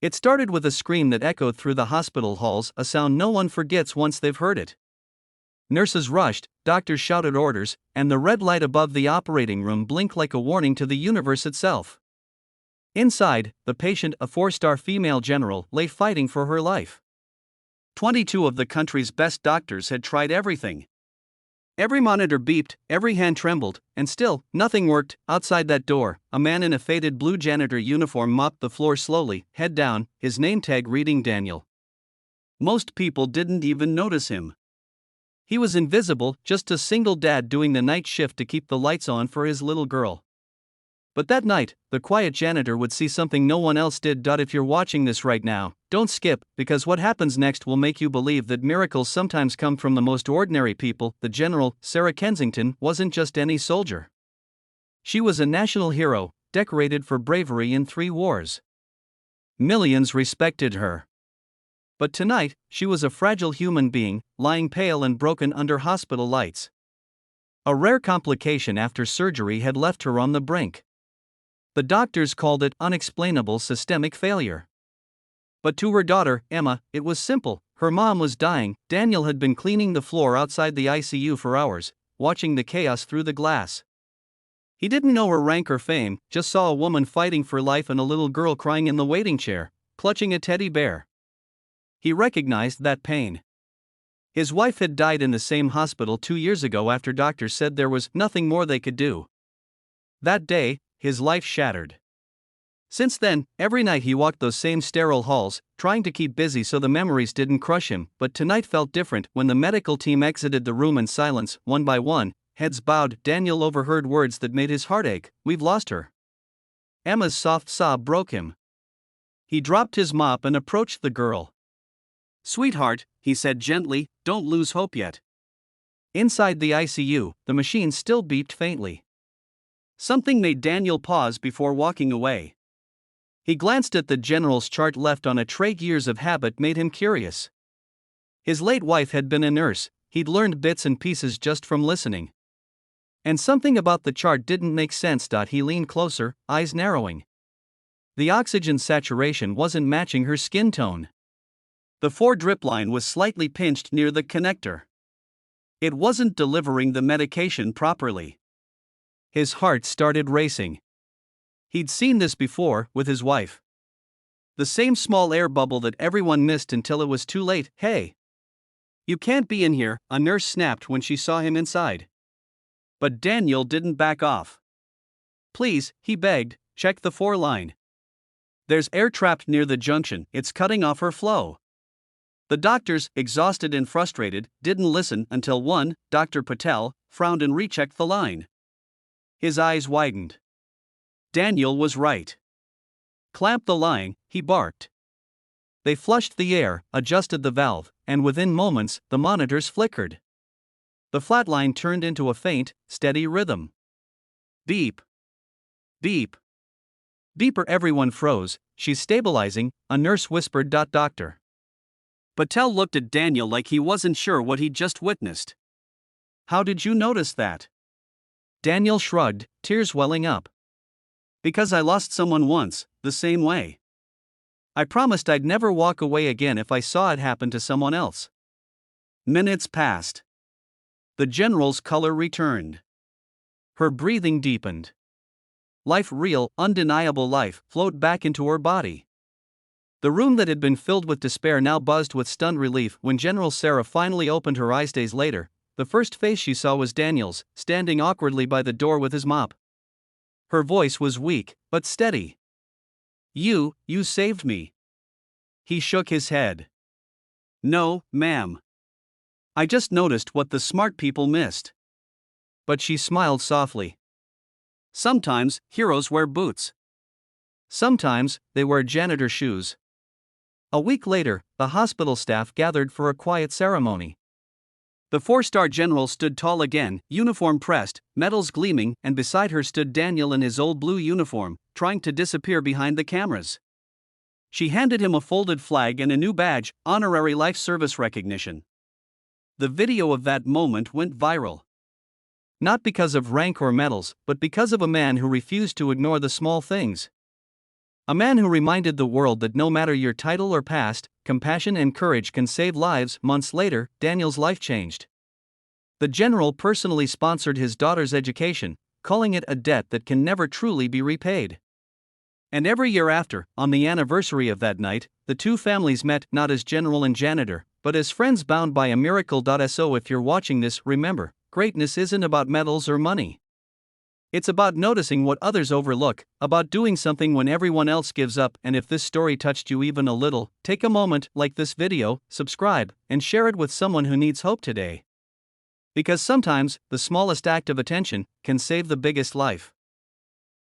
It started with a scream that echoed through the hospital halls, a sound no one forgets once they've heard it. Nurses rushed, doctors shouted orders, and the red light above the operating room blinked like a warning to the universe itself. Inside, the patient, a 4-star female general, lay fighting for her life. 22 of the country's best doctors had tried everything. Every monitor beeped, every hand trembled, and still, nothing worked. Outside that door, a man in a faded blue janitor uniform mopped the floor slowly, head down, his name tag reading Daniel. Most people didn't even notice him. He was invisible, just a single dad doing the night shift to keep the lights on for his little girl. But that night, the quiet janitor would see something no one else did. If you're watching this right now, don't skip, because what happens next will make you believe that miracles sometimes come from the most ordinary people. The general, Sarah Kensington, wasn't just any soldier. She was a national hero, decorated for bravery in 3 wars. Millions respected her. But tonight, she was a fragile human being, lying pale and broken under hospital lights. A rare complication after surgery had left her on the brink. The doctors called it unexplainable systemic failure. But to her daughter, Emma, it was simple. Her mom was dying. Daniel had been cleaning the floor outside the ICU for hours, watching the chaos through the glass. He didn't know her rank or fame, just saw a woman fighting for life and a little girl crying in the waiting chair, clutching a teddy bear. He recognized that pain. His wife had died in the same hospital 2 years ago after doctors said there was nothing more they could do. That day, his life shattered. Since then, every night he walked those same sterile halls, trying to keep busy so the memories didn't crush him. But tonight felt different. When the medical team exited the room in silence, one by one, heads bowed, Daniel overheard words that made his heart ache. "We've lost her." Emma's soft sob broke him. He dropped his mop and approached the girl. "Sweetheart," he said gently, "don't lose hope yet." Inside the ICU, the machine still beeped faintly. Something made Daniel pause before walking away. He glanced at the general's chart left on a tray. Years of habit made him curious. His late wife had been a nurse. He'd learned bits and pieces just from listening. And something about the chart didn't make sense. He leaned closer, eyes narrowing. The oxygen saturation wasn't matching her skin tone. The 4-drip line was slightly pinched near the connector. It wasn't delivering the medication properly. His heart started racing. He'd seen this before, with his wife. The same small air bubble that everyone missed until it was too late. "Hey! You can't be in here," a nurse snapped when she saw him inside. But Daniel didn't back off. "Please," he begged, "check the 4 line. There's air trapped near the junction, it's cutting off her flow." The doctors, exhausted and frustrated, didn't listen until one, Dr. Patel, frowned and rechecked the line. His eyes widened. Daniel was right. "Clamp the line," he barked. They flushed the air, adjusted the valve, and within moments, the monitors flickered. The flat line turned into a faint, steady rhythm. Beep. Beep. Beeper. Everyone froze. "She's stabilizing," a nurse whispered. Doctor. Patel looked at Daniel like he wasn't sure what he'd just witnessed. "How did you notice that?" Daniel shrugged, tears welling up. "Because I lost someone once, the same way. I promised I'd never walk away again if I saw it happen to someone else." Minutes passed. The general's color returned. Her breathing deepened. Life, real, undeniable life, flowed back into her body. The room that had been filled with despair now buzzed with stunned relief. When General Sarah finally opened her eyes days later, the first face she saw was Daniel's, standing awkwardly by the door with his mop. Her voice was weak, but steady. You saved me." He shook his head. "No, ma'am. I just noticed what the smart people missed." But she smiled softly. "Sometimes, heroes wear boots. Sometimes, they wear janitor shoes." A week later, the hospital staff gathered for a quiet ceremony. The 4-star general stood tall again, uniform pressed, medals gleaming, and beside her stood Daniel in his old blue uniform, trying to disappear behind the cameras. She handed him a folded flag and a new badge, honorary life service recognition. The video of that moment went viral. Not because of rank or medals, but because of a man who refused to ignore the small things. A man who reminded the world that no matter your title or past, compassion and courage can save lives. Months later, Daniel's life changed. The general personally sponsored his daughter's education, calling it a debt that can never truly be repaid. And every year after, on the anniversary of that night, the two families met not as general and janitor, but as friends bound by a miracle. So if you're watching this, remember, greatness isn't about medals or money. It's about noticing what others overlook, about doing something when everyone else gives up. And if this story touched you even a little, take a moment, like this video, subscribe, and share it with someone who needs hope today. Because sometimes, the smallest act of attention can save the biggest life.